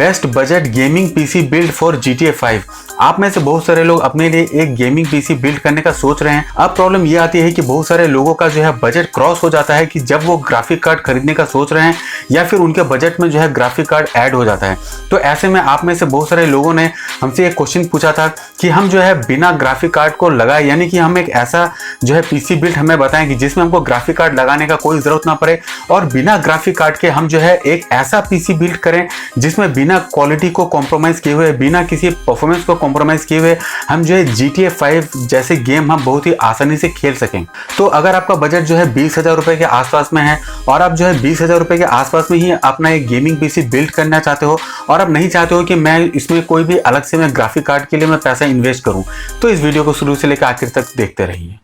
Best budget gaming PC build for GTA 5। आप में से बहुत सारे लोग अपने लिए एक गेमिंग पीसी बिल्ड करने का सोच रहे हैं। अब प्रॉब्लम ये आती है कि बहुत सारे लोगों का जो है बजट क्रॉस हो जाता है कि जब वो ग्राफिक कार्ड खरीदने का सोच रहे हैं या फिर उनके बजट में जो है ग्राफिक कार्ड ऐड हो जाता है। तो ऐसे में आप में से बहुत सारे लोगों ने हमसे एक क्वेश्चन पूछा था कि हम जो है बिना ग्राफिक कार्ड को लगाए, यानी कि हम एक ऐसा जो है पीसी बिल्ड हमें बताएं कि जिसमें हमको ग्राफिक कार्ड लगाने का कोई जरूरत ना पड़े और बिना ग्राफिक कार्ड के हम जो है एक ऐसा पीसी बिल्ड करें जिसमें बिना क्वालिटी को कॉम्प्रोमाइज किए हुए, बिना किसी परफॉर्मेंस को कॉम्प्रोमाइज किए हुए हम जो है GTA 5 जैसे गेम हम बहुत ही आसानी से खेल सकें। तो अगर आपका बजट जो है 20,000 रुपए के आसपास में है और आप जो है 20,000 रुपए के आसपास में ही अपना एक गेमिंग पीसी बिल्ड करना चाहते हो और आप नहीं चाहते हो कि मैं इसमें कोई भी अलग से मैं ग्राफिक कार्ड के लिए मैं पैसा इन्वेस्ट करूं, तो इस वीडियो को शुरू से लेकर आखिर तक देखते रहिए।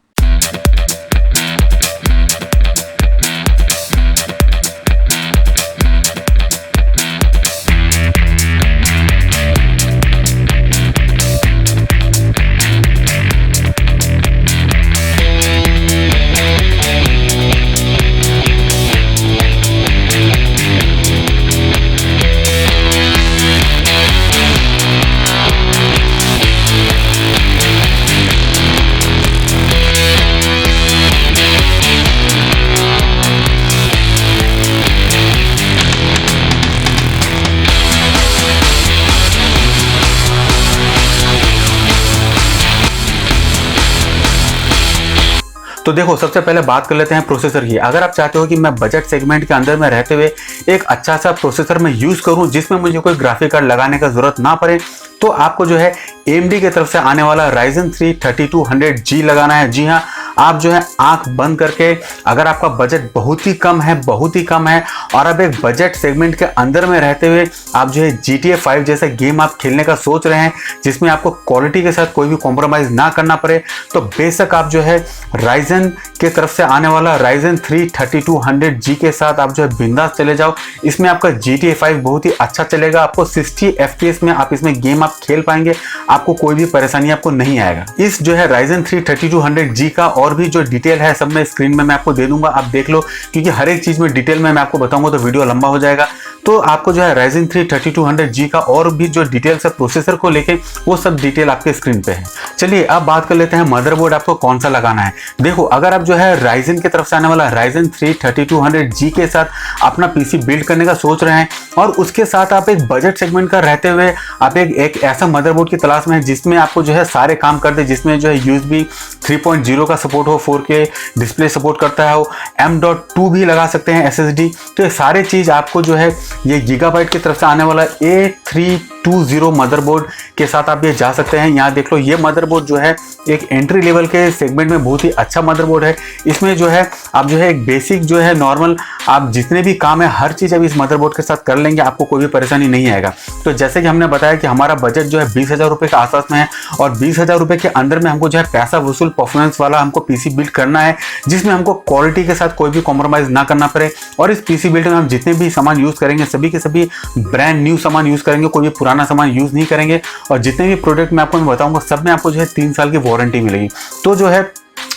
तो देखो, सबसे पहले बात कर लेते हैं प्रोसेसर की। अगर आप चाहते हो कि मैं बजट सेगमेंट के अंदर में रहते हुए एक अच्छा सा प्रोसेसर में यूज करूं जिसमें मुझे कोई ग्राफिक कार्ड लगाने का जरूरत ना पड़े, तो आपको जो है AMD की तरफ से आने वाला Ryzen 3 3200G लगाना है। जी हाँ, आप जो है आंख बंद करके, अगर आपका बजट बहुत ही कम है और आप एक बजट सेगमेंट के अंदर में रहते हुए आप जो है GTA 5 जैसा गेम आप खेलने का सोच रहे हैं जिसमें आपको क्वालिटी के साथ कोई भी कॉम्प्रोमाइज ना करना पड़े, तो बेशक आप जो है Ryzen के तरफ से आने वाला Ryzen 3 3200G के साथ आप जो है बिंदास चले जाओ। इसमें आपका GTA 5 बहुत ही अच्छा चलेगा। आपको 60 FPS में आप इसमें गेम आप खेल पाएंगे, आपको कोई भी परेशानी आपको नहीं आएगा। इस जो है Ryzen 3 3200G का और भी जो डिटेल है सब मैं स्क्रीन में मैं आपको दे दूंगा, आप देख लो, क्योंकि हर एक चीज में डिटेल में मैं आपको बताऊंगा तो वीडियो लंबा हो जाएगा। तो आपको जो है Ryzen 3 3200G का और भी जो डिटेल्स है प्रोसेसर को लेके वो सब डिटेल आपके स्क्रीन पे है। चलिए अब बात कर लेते हैं मदरबोर्ड आपको कौन सा लगाना है। देखो, अगर आप जो है Ryzen की तरफ से आने वाला Ryzen 3 3200G के साथ अपना पीसी बिल्ड करने का सोच रहे हैं और उसके साथ आप एक बजट सेगमेंट का रहते हुए आप एक ऐसा मदरबोर्ड की तलाश में है जिसमें आपको जो है सारे काम कर दे, जिसमें जो है USB 3.0 का सपोर्ट हो, 4K डिस्प्ले सपोर्ट करता हो, M.2 भी लगा सकते हैं SSD। तो ये सारे चीज आपको जो है ये गीगाबाइट की तरफ से आने वाला A320 मदरबोर्ड के साथ आप ये जा सकते हैं। यहाँ देख लो, ये मदरबोर्ड जो है एक एंट्री लेवल के सेगमेंट में बहुत ही अच्छा मदरबोर्ड है। इसमें जो है आप जो है एक बेसिक जो है नॉर्मल आप जितने भी काम है हर चीज अब इस मदरबोर्ड के साथ कर लेंगे, आपको कोई भी परेशानी नहीं आएगा। तो जैसे कि हमने बताया कि हमारा बजट जो है 20,000 रुपए के आसपास में है और 20,000 रुपए के अंदर में हमको जो है पैसा वसूल परफॉर्मेंस वाला हमको पीसी बिल्ड करना है जिसमें हमको क्वालिटी के साथ कोई भी कॉम्प्रोमाइज ना करना पड़े। और इस पीसी बिल्ड में हम जितने भी सामान यूज करेंगे सभी के सभी ब्रांड न्यू सामान यूज करेंगे, कोई भी पुराना सामान यूज नहीं करेंगे। और जितने भी प्रोडक्ट मैं आपको बताऊंगा सब में आपको जो है 3 साल की वारंटी मिलेगी। तो जो है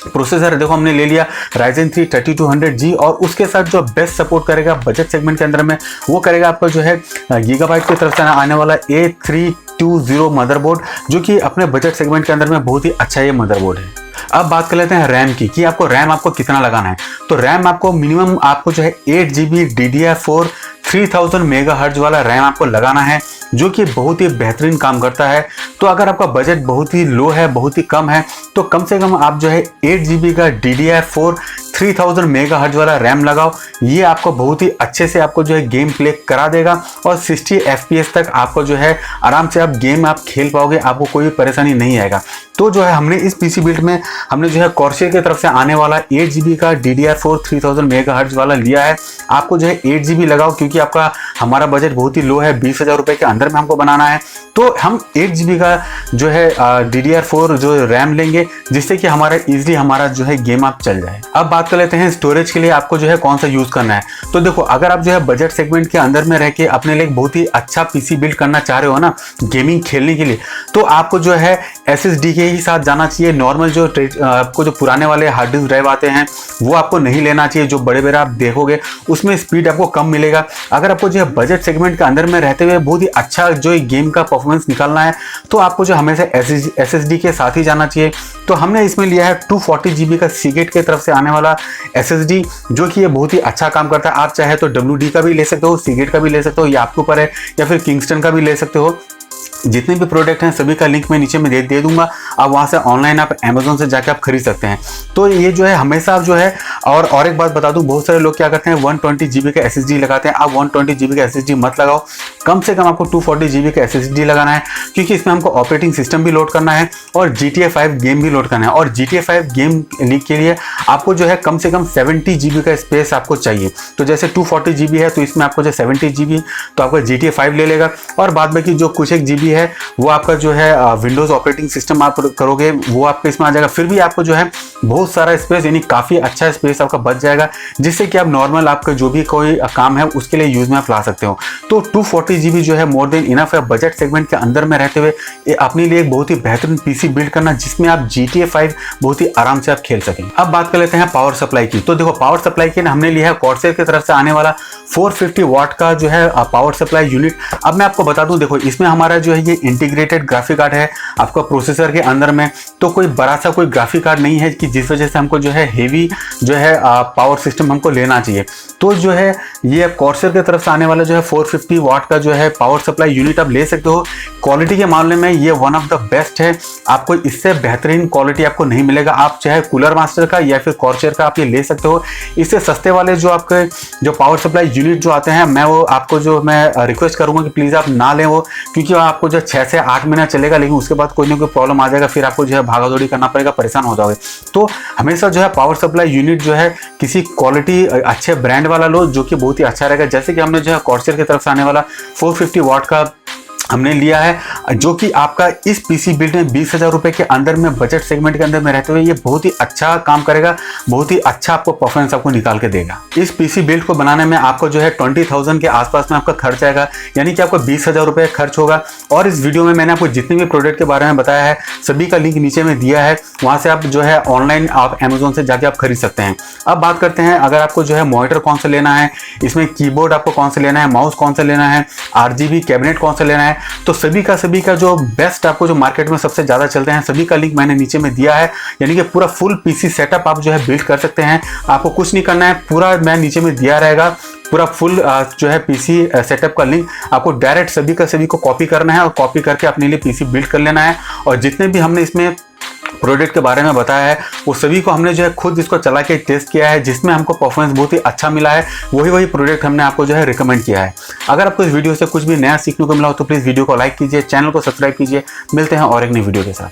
प्रोसेसर देखो हमने ले लिया Ryzen 3 3200G और उसके साथ जो बेस्ट सपोर्ट करेगा बजट सेगमेंट के अंदर में वो करेगा आपका जो है गीगाबाइट की तरफ से आने वाला A320 मदरबोर्ड, जो कि अपने बजट सेगमेंट के अंदर में बहुत ही अच्छा ये मदरबोर्ड है। अब बात कर लेते हैं रैम की कि आपको रैम आपको कितना लगाना है। तो रैम आपको मिनिमम आपको जो है 8 GB DDR4 3000 मेगाहर्ट्ज वाला रैम आपको लगाना है, जो कि बहुत ही बेहतरीन काम करता है। तो अगर आपका बजट बहुत ही लो है, बहुत ही कम है, तो कम से कम आप जो है 8 GB का DDR4 3000 मेगाहर्ट्ज वाला रैम लगाओ। ये आपको बहुत ही अच्छे से आपको जो है गेम प्ले करा देगा और 60 FPS तक आपको जो है आराम से आप गेम आप खेल पाओगे, आपको कोई भी परेशानी नहीं आएगा। तो जो है हमने इस पीसी बिल्ड में हमने जो है कॉर्सेर की तरफ से आने वाला 8 GB का DDR4 3000 मेगाहर्ट्ज वाला लिया है। आपको जो है 8 GB लगाओ, क्योंकि आपका हमारा बजट बहुत ही लो है, 20,000 रुपए के अंदर में हमको बनाना है। तो हम 8 GB का जो है DDR4 जो रैम लेंगे जिससे कि हमारा इजीली हमारा जो है गेम आप चल जाए। अब बात कर लेते हैं स्टोरेज के लिए आपको जो है कौन सा यूज करना है। तो देखो, अगर आप जो है बजट सेगमेंट के अंदर में रह के अपने लिए बहुत ही अच्छा पीसी बिल्ड करना चाह रहे हो ना गेमिंग खेलने के लिए, तो आपको जो है SSD के ही साथ जाना चाहिए। नॉर्मल जो आपको जो पुराने वाले हार्ड डिस्क ड्राइव आते हैं वो आपको नहीं लेना चाहिए। जो बड़े बड़े आप देखोगे उसमें स्पीड आपको कम मिलेगा। अगर आपको जो है बजट सेगमेंट के अंदर में रहते हुए बहुत ही अच्छा जो गेम का परफॉर्मेंस निकालना है तो आपको जो हमेशा SSD के साथ ही जाना चाहिए। तो हमने इसमें लिया है 240 GB का सीगेट की तरफ से आने वाला SSD, जो कि ये बहुत ही अच्छा काम करता है। आप चाहे तो WD का भी ले सकते हो, सीगेट का भी ले सकते हो, ये आपके ऊपर है, या फिर किंगस्टन का भी ले सकते हो। जितने भी प्रोडक्ट हैं सभी का लिंक मैं नीचे में दे दूंगा। आप वहां से ऑनलाइन आप अमेजोन से जाके आप खरीद सकते हैं। तो ये जो है हमेशा आप जो है और एक बात बता दूं, बहुत सारे लोग क्या करते हैं 120 GB का SSD लगाते हैं। आप 120 GB का SSD मत लगाओ, कम से कम आपको 240 GB का SSD लगाना है, क्योंकि इसमें हमको ऑपरेटिंग सिस्टम भी लोड करना है और GTA 5 गेम भी लोड करना है। और GTA 5 गेम लीक के लिए आपको जो है कम से कम 70 GB का स्पेस आपको चाहिए। तो जैसे 240 GB है तो इसमें आपको जो 70 GB तो आपका GTA 5 ले लेगा, और बाद में जो कुछ एक GB है वो आपका जो है विंडोज ऑपरेटिंग सिस्टम आप करोगे वो आपके इसमें आ जाएगा। फिर भी आपको जो है बहुत सारा स्पेस, यानी काफ़ी अच्छा स्पेस आपका बच जाएगा, जिससे कि आप नॉर्मल आपका जो भी कोई काम है उसके लिए यूज में आप ला सकते हो। तो 240 GB जो है मोर देन इनफ है बजट सेगमेंट के अंदर में रहते हुए अपने लिए एक बहुत ही बेहतरीन पीसी बिल्ड करना, जिसमें आप GTA 5 बहुत ही आराम से आप खेल सकें। अब बात कर लेते हैं पावर सप्लाई की। तो देखो पावर सप्लाई की हमने लिया है कॉर्सर की तरफ से आने वाला 450 वाट का जो है पावर सप्लाई यूनिट। अब मैं आपको बता दूं, देखो इसमें हमारा जो है ये इंटीग्रेटेड ग्राफिक कार्ड है आपका प्रोसेसर के अंदर में। तो कोई बड़ा सा कोई ग्राफिक कार्ड नहीं है कि जिस वजह से हमको जो है हेवी जो है पावर सिस्टम हमको लेना चाहिए। तो जो है ये कॉर्सर की तरफ से आने वाला जो है 450 वाट का जो है पावर सप्लाई यूनिट आप ले सकते हो। क्वालिटी के मामले में ये वन ऑफ द बेस्ट है, आपको इससे बेहतरीन क्वालिटी आपको नहीं मिलेगा। आप चाहे कूलर मास्टर का या फिर कॉर्सर का आप ये ले सकते हो। इससे सस्ते वाले जो आपके जो पावर सप्लाई यूनिट जो आते हैं, मैं वो आपको जो मैं रिक्वेस्ट करूंगा कि प्लीज़ आप ना लें वो, क्योंकि आपको जो 6 से 8 महीना चलेगा, लेकिन उसके बाद कोई ना कोई प्रॉब्लम आ जाएगा, फिर आपको जो है भागा दौड़ी करना पड़ेगा, परेशान हो जाओगे। तो हमेशा जो है पावर सप्लाई यूनिट जो है किसी क्वालिटी अच्छे ब्रांड वाला लो, जो कि बहुत ही अच्छा रहेगा। जैसे कि हमने जो है कॉर्सर की तरफ से आने वाला 450 वाट का हमने लिया है, जो कि आपका इस पीसी बिल्ड में 20,000 रुपए के अंदर में बजट सेगमेंट के अंदर में रहते हुए ये बहुत ही अच्छा काम करेगा, बहुत ही अच्छा आपको परफॉर्मेंस आपको निकाल के देगा। इस पीसी बिल्ड को बनाने में आपको जो है 20,000 के आसपास में आपका खर्च आएगा, यानी कि आपको 20,000 रुपए खर्च होगा। और इस वीडियो में मैंने आपको जितने भी प्रोडक्ट के बारे में बताया है सभी का लिंक नीचे में दिया है, वहां से आप जो है ऑनलाइन आप अमेजोन से जाके आप खरीद सकते हैं। अब बात करते हैं अगर आपको जो है मॉनिटर कौन सा लेना है, इसमें कीबोर्ड आपको कौन सा लेना है, माउस कौन सा लेना है, RGB कैबिनेट कौन सा लेना है, तो सभी का जो बेस्ट आपको जो मार्केट में सबसे ज़्यादा चलते हैं सभी का लिंक मैंने नीचे में दिया है। यानी कि पूरा फुल पीसी सेटअप आप जो है बिल्ड कर सकते हैं। आपको कुछ नहीं करना है, पूरा मैं नीचे में दिया रहेगा पूरा फुल जो है पीसी सेटअप का लिंक। आपको डायरेक्ट सभी को कॉपी करना है और कॉपी करके अपने लिए पीसी बिल्ड कर लेना है। और जितने भी हमने इसमें प्रोडक्ट के बारे में बताया है वो सभी को हमने जो है खुद इसको चला के टेस्ट किया है, जिसमें हमको परफॉर्मेंस बहुत ही अच्छा मिला है। वही प्रोडक्ट हमने आपको जो है रिकमेंड किया है। अगर आपको इस वीडियो से कुछ भी नया सीखने को मिला हो तो प्लीज़ वीडियो को लाइक कीजिए, चैनल को सब्सक्राइब कीजिए। मिलते हैं और एक नई वीडियो के साथ।